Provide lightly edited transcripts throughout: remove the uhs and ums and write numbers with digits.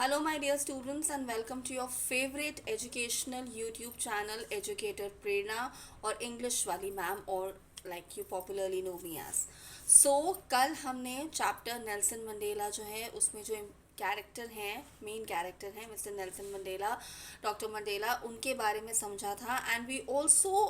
Hello, my dear students, and welcome to your favorite educational YouTube channel, Educator Prerna, or English Wali Ma'am, or like you popularly know me as. So, कल हमने chapter Nelson Mandela जो है उसमें जो character हैं, main character हैं mister Nelson Mandela, doctor Mandela, उनके बारे में समझा था. And we also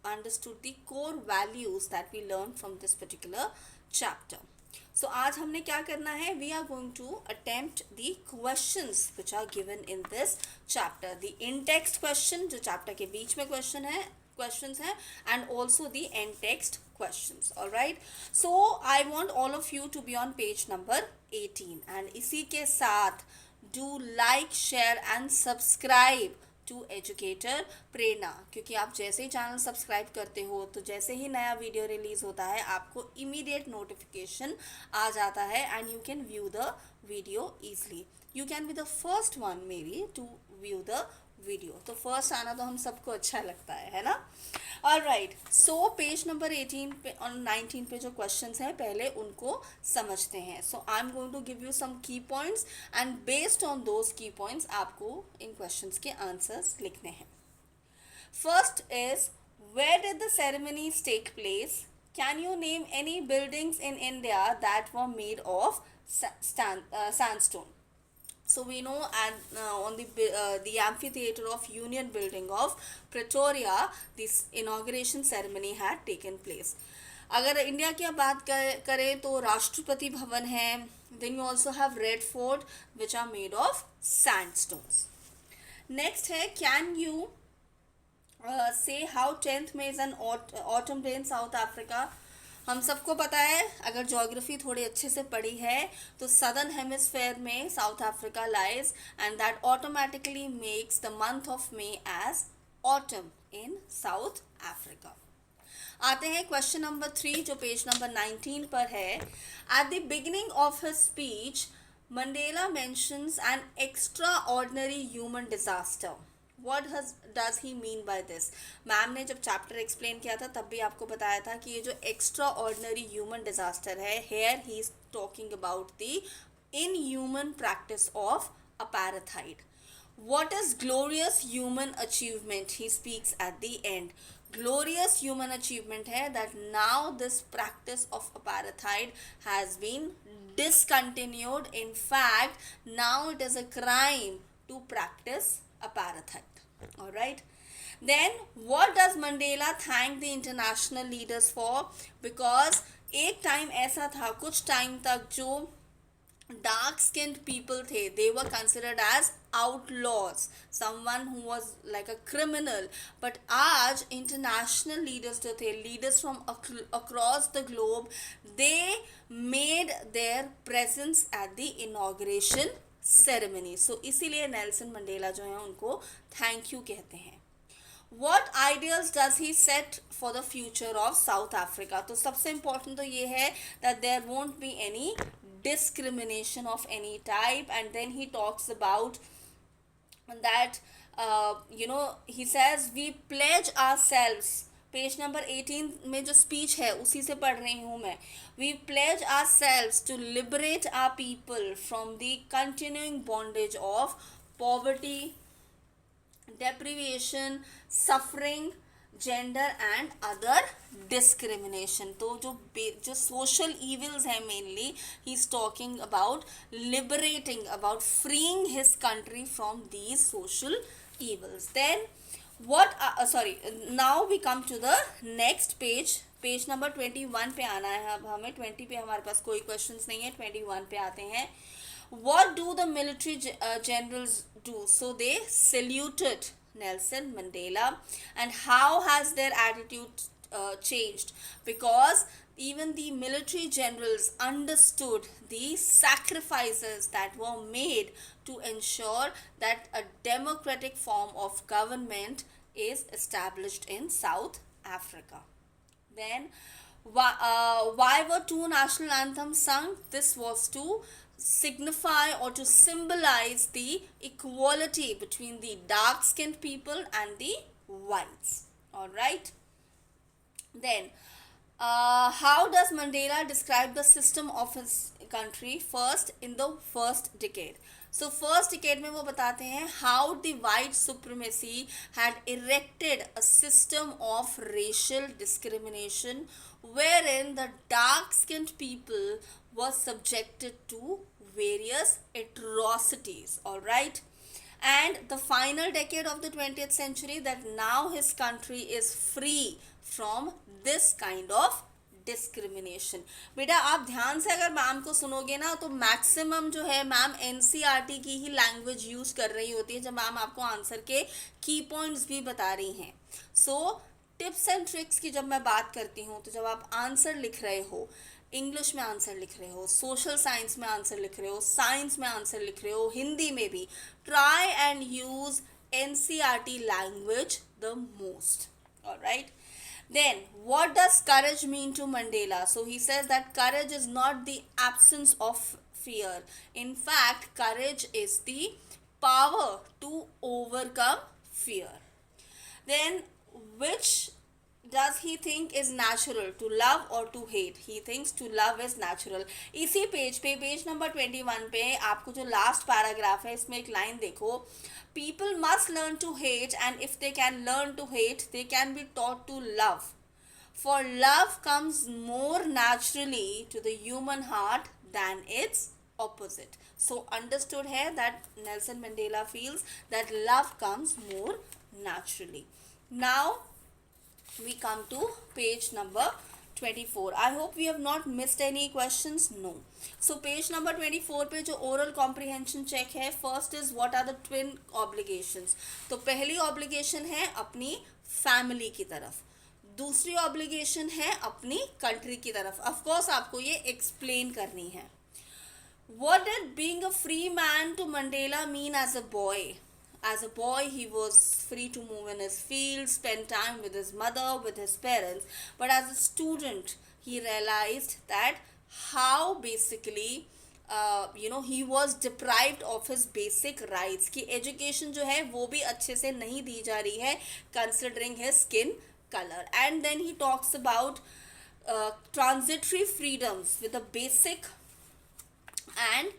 understood the core values that we learn from this particular chapter. So आज हमने क्या करना है, we are going to attempt the questions which are given in this chapter. The in text question जो chapter के बीच में questions हैं, and also the end text questions. All right, so I want all of you to be on page number 18 and इसी के साथ do like, share and subscribe to educator Prerna, क्योंकि आप जैसे ही चैनल सब्सक्राइब करते हो तो जैसे ही नया वीडियो रिलीज होता है आपको इमीडिएट नोटिफिकेशन आ जाता है and you can view the video easily. You can be the first one maybe to view the video. तो फर्स्ट आना तो हम सबको अच्छा लगता है ना. ऑलराइट, सो पेज नंबर 18 पे और 19 पे जो क्वेश्चंस हैं पहले उनको समझते हैं. So I am going to give you some key points and based on those key points आपको इन क्वेश्चंस के आंसर्स लिखने हैं. First is, where did the ceremonies take place? Can you name any buildings in India that were made of sandstone? So we know on the amphitheater of Union Building of Pretoria, this inauguration ceremony had taken place. अगर India की आप बात करें तो राष्ट्रपति भवन है. Then you also have Red Fort which are made of sandstones. Next है, can you say how 10th May is an autumn day in South Africa? हम सबको पता है, अगर ज्योग्राफी थोड़ी अच्छे से पढ़ी है तो सदर्न हेमिस्फेयर में South Africa lies and that automatically makes the month of May as autumn in South Africa. आते हैं क्वेश्चन नंबर 3 जो पेज नंबर 19 पर है. At the beginning of his speech Mandela mentions an extra ordinary human disaster. What does he mean by this? Ma'am ने जब chapter explain किया था तब भी आपको बताया था कि ये जो एक्स्ट्रा ऑर्डिनरी ह्यूमन डिजास्टर है, here he is talking about the inhuman practice of apartheid. What is glorious human achievement? He speaks at the end. Glorious human achievement है that now this practice of apartheid has been discontinued. In fact, now it is a crime to practice apartheid. All right, then what does Mandela thank the international leaders for? Because एक time ऐसा था, कुछ time तक जो dark skinned people थे, they were considered as outlaws, someone who was like a criminal. but आज international leaders जो थे, leaders from across the globe, they made their presence at the inauguration ceremony. So इसीलिए Nelson Mandela जो है उनको thank you कहते हैं. What ideals does he set for the future of South Africa? तो सबसे important तो ये है that there won't be any discrimination of any type. And then he talks about that he says we pledge ourselves. Page number 18 में जो speech है उसी से पढ़ रही हूँ मैं. We pledge ourselves to liberate our people from the continuing bondage of poverty, deprivation, suffering, gender and other discrimination. तो जो social evils हैं mainly he is talking about liberating, about freeing his country from these social evils. Then now we come to the next page number 21 पे आना है. अब हमें 20 पे हमारे पास कोई क्वेश्चंस नहीं है, 21 पे आते हैं. What do the military generals do? So they saluted Nelson Mandela. And how has their attitude changed? Because even the military generals understood the sacrifices that were made to ensure that a democratic form of government is established in South Africa. Then why were two national anthems sung? This was to signify or to symbolize the equality between the dark skinned people and the whites. All right, then How does Mandela describe the system of his country first in the first decade? So first decade में वो बताते हैं how the white supremacy had erected a system of racial discrimination wherein the dark-skinned people were subjected to various atrocities. All right, and the final decade of the 20th century, that now his country is free from this kind of discrimination. बेटा आप ध्यान से अगर ma'am को सुनोगे ना तो maximum जो है मैम एनसीईआरटी की ही लैंग्वेज यूज कर रही होती है जब मैम आपको आंसर के की पॉइंट्स भी बता रही हैं. सो टिप्स एंड ट्रिक्स की जब मैं बात करती हूँ तो जब आप आंसर लिख रहे हो, इंग्लिश में आंसर लिख रहे हो, सोशल साइंस में आंसर लिख रहे हो, साइंस में आंसर लिख रहे हो, हिंदी में भी, try and use NCERT language the most. Alright. Then, what does courage mean to Mandela? So he says that courage is not the absence of fear. In fact, courage is the power to overcome fear. Then, which does he think is natural, to love or to hate? He thinks to love is natural. इसी page पे, page number 21 पे आपको जो last paragraph है इसमें एक line देखो. People must learn to hate, and if they can learn to hate, they can be taught to love. For love comes more naturally to the human heart than its opposite. So understood here that Nelson Mandela feels that love comes more naturally. Now we come to page number 24. I hope we have not missed any questions. No. So page number 24 पे जो oral comprehension check है, first is what are the twin obligations. तो पहली obligation है अपनी family की तरफ, दूसरी obligation है अपनी country की तरफ. of course आपको ये explain करनी है. What did being a free man to Mandela mean as a boy? As a boy, he was free to move in his field, spend time with his mother, with his parents. But as a student, he realized that how basically he was deprived of his basic rights. कि education जो है वो भी अच्छे से नहीं दी जा रही है considering his skin color. And then he talks about transitory freedoms with the basic and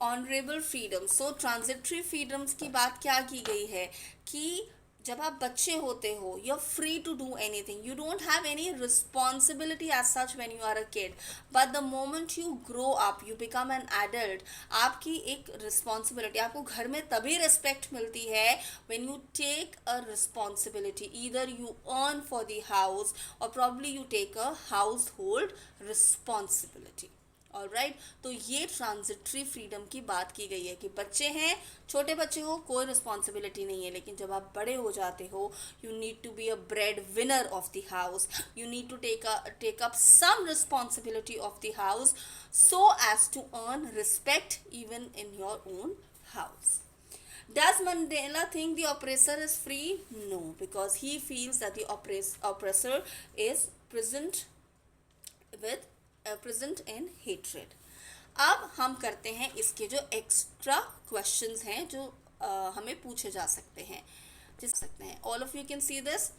honourable freedom. So transitory freedoms की बात क्या की गई है कि जब आप बच्चे होते हो you are free to do anything, you don't have any responsibility as such when you are a kid, but the moment you grow up, you become an adult, आपकी एक रिस्पॉन्सिबिलिटी, आपको घर में तभी रिस्पेक्ट मिलती है when you take a responsibility, either you earn for the house or probably you take a household responsibility. Alright. तो ये ट्रांजिटरी फ्रीडम की बात की गई है कि बच्चे हैं, छोटे बच्चे हो, कोई रिस्पॉन्सिबिलिटी नहीं है, लेकिन जब आप बड़े हो जाते हो you need to be a bread winner of the house, you need to take up some responsibility of the house so as to earn respect even in your own house. Does Mandela think the oppressor is free? No, because he feels that the oppressor is present in hatred. अब हम करते हैं इसके जो extra questions हैं जो हमें पूछे जा सकते हैं. All of you can see this.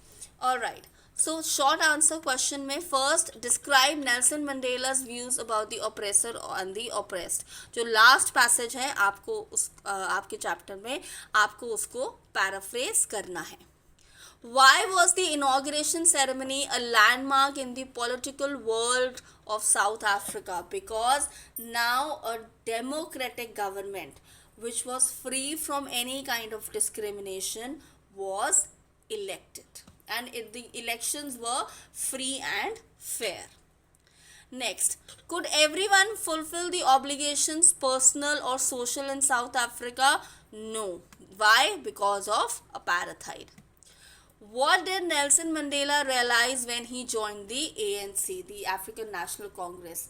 Alright. So short answer question में first, describe Nelson Mandela's views about the oppressor and the oppressed. जो लास्ट पैसेज है आपको आपके चैप्टर में आपको उसको पैराफ्रेज करना है. Why was the inauguration ceremony a landmark in the political world of South Africa? Because now a democratic government which was free from any kind of discrimination was elected, and the elections were free and fair. Next, could everyone fulfill the obligations, personal or social, in South Africa? No. Why? Because of apartheid. What did Nelson Mandela realize when he joined the ANC, the African National Congress?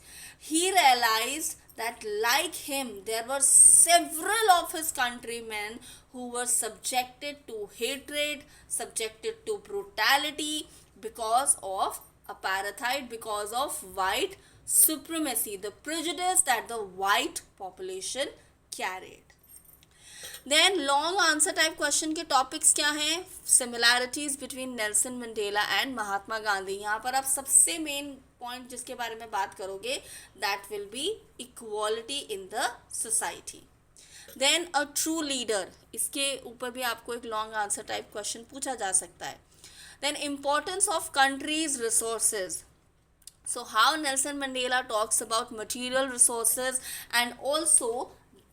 He realized that like him, there were several of his countrymen who were subjected to hatred, subjected to brutality because of apartheid, because of white supremacy, the prejudice that the white population carried. Then long answer type question के topics क्या हैं? Similarities between Nelson Mandela and Mahatma Gandhi. यहाँ पर आप सबसे main point जिसके बारे में बात करोगे, that will be equality in the society. Then a true leader, इसके ऊपर भी आपको एक लॉन्ग आंसर टाइप क्वेश्चन पूछा जा सकता है। Then importance of countries resources, so how Nelson Mandela talks about material resources and also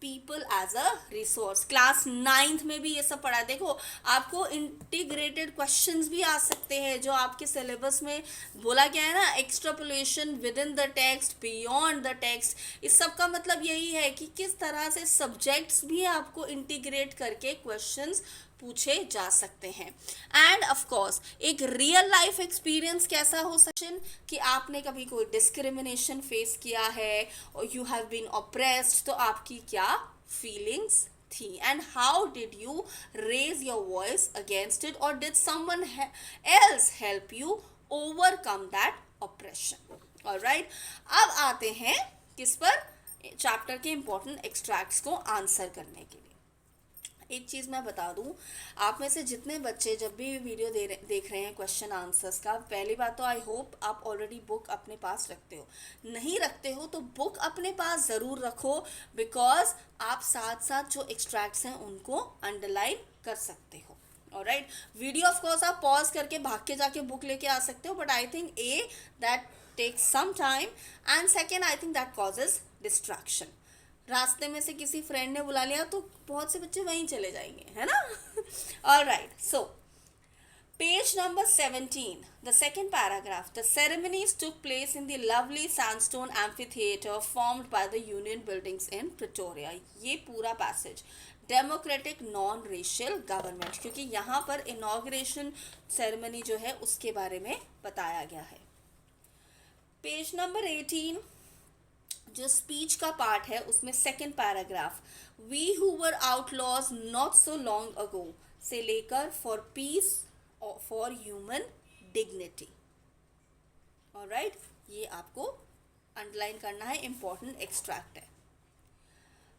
people as a resource। Class 9th में भी ये सब पढ़ा। देखो आपको इंटीग्रेटेड क्वेश्चंस भी आ सकते हैं, जो आपके सिलेबस में बोला गया है ना, extrapolation with in the text, beyond the text. इस सब का मतलब यही है कि किस तरह से सब्जेक्ट्स भी आपको इंटीग्रेट करके क्वेश्चंस पूछे जा सकते हैं। एंड ऑफ कोर्स एक रियल लाइफ एक्सपीरियंस कैसा हो सकता है कि आपने कभी कोई डिस्क्रिमिनेशन फेस किया है और यू हैव बीन ऑप्रेस्ड, तो आपकी क्या फीलिंग्स थी, and how did you raise your voice against it, or did someone else help you overcome that oppression. Alright, अब आते हैं किस पर, चैप्टर के इंपॉर्टेंट एक्सट्रैक्ट्स को आंसर करने के लिए। एक चीज़ मैं बता दूं, आप में से जितने बच्चे जब भी वीडियो देख रहे हैं क्वेश्चन आंसर्स का, पहली बात तो आई होप आप ऑलरेडी बुक अपने पास रखते हो। नहीं रखते हो तो बुक अपने पास ज़रूर रखो, बिकॉज आप साथ साथ जो एक्सट्रैक्ट्स हैं उनको अंडरलाइन कर सकते हो। ऑलराइट, वीडियो ऑफ कोर्स आप पॉज करके भाग के जाके बुक लेके आ सकते हो, but I think that takes some time, and second I think that causes distraction. रास्ते में से किसी फ्रेंड ने बुला लिया तो बहुत से बच्चे वहीं चले जाएंगे, है ना। Alright, so page number 17, the second paragraph, the ceremonies took place in the lovely sandstone amphitheatre formed by the union buildings in Pretoria. ये पूरा passage democratic non racial government, क्योंकि यहाँ पर इनॉग्रेशन सेरेमनी जो है उसके बारे में बताया गया है। पेज नंबर 18 जो स्पीच का पार्ट है उसमें second paragraph, we who were outlaws not so long ago से लेकर for peace for human dignity. Alright, ये आपको अंडरलाइन करना है, इंपॉर्टेंट एक्सट्रैक्ट है।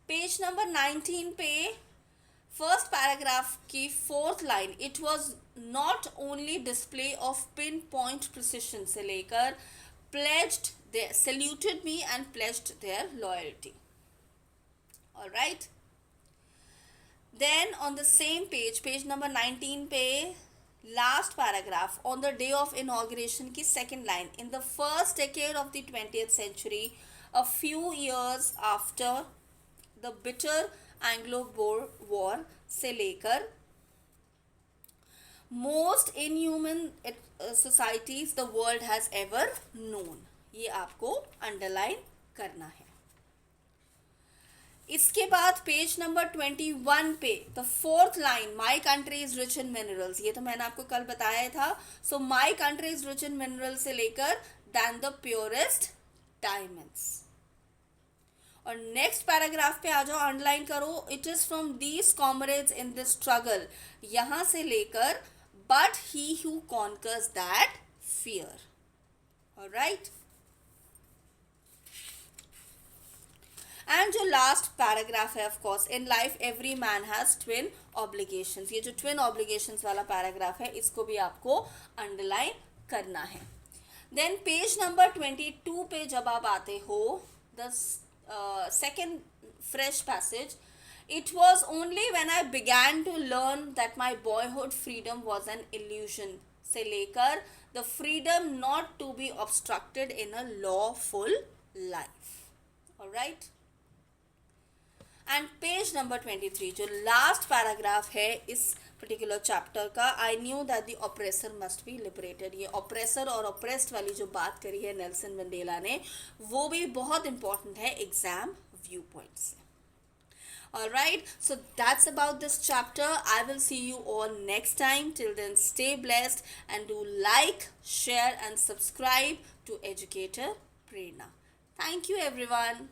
पेज नंबर 19 पे फर्स्ट पैराग्राफ की fourth line, it was not only display of pin point precision से लेकर pledged, they saluted me and pledged their loyalty. All right, then on the same page, page number 19 पे last paragraph, on the day of inauguration की second line, in the first decade of the 20th century, a few years after the bitter Anglo-Boer war से लेकर most inhuman societies the world has ever known, ये आपको underline करना है। इसके बाद page number 21 पे the fourth line, my country is rich in minerals, ये तो मैंने आपको कल बताया था। So my country is rich in minerals से लेकर दैन द प्योरेस्ट डायमंड्स। और नेक्स्ट पैराग्राफ पे आ जाओ, अंडरलाइन करो, it is from these comrades in this struggle, यहां से लेकर but he who conquers that fear. All right, and जो last paragraph है, of course, in life every man has twin obligations, ये जो twin obligations वाला paragraph है इसको भी आपको underline करना है। then page number 22 पे जब आप आते हो, the second fresh passage, it was only when I began to learn that my boyhood freedom was an illusion से लेकर the freedom not to be obstructed in a lawful life. All right, and page number 23 जो last paragraph है इस particular chapter का, I knew that the oppressor must be liberated। ये oppressor और oppressed वाली जो बात करी है नेल्सन मंडेला ने, वो भी बहुत important है एग्जाम व्यू पॉइंट से। Alright, so that's about this chapter. I will see you all next time. Till then, stay blessed and do like, share and subscribe to Educator Prerna. Thank you everyone.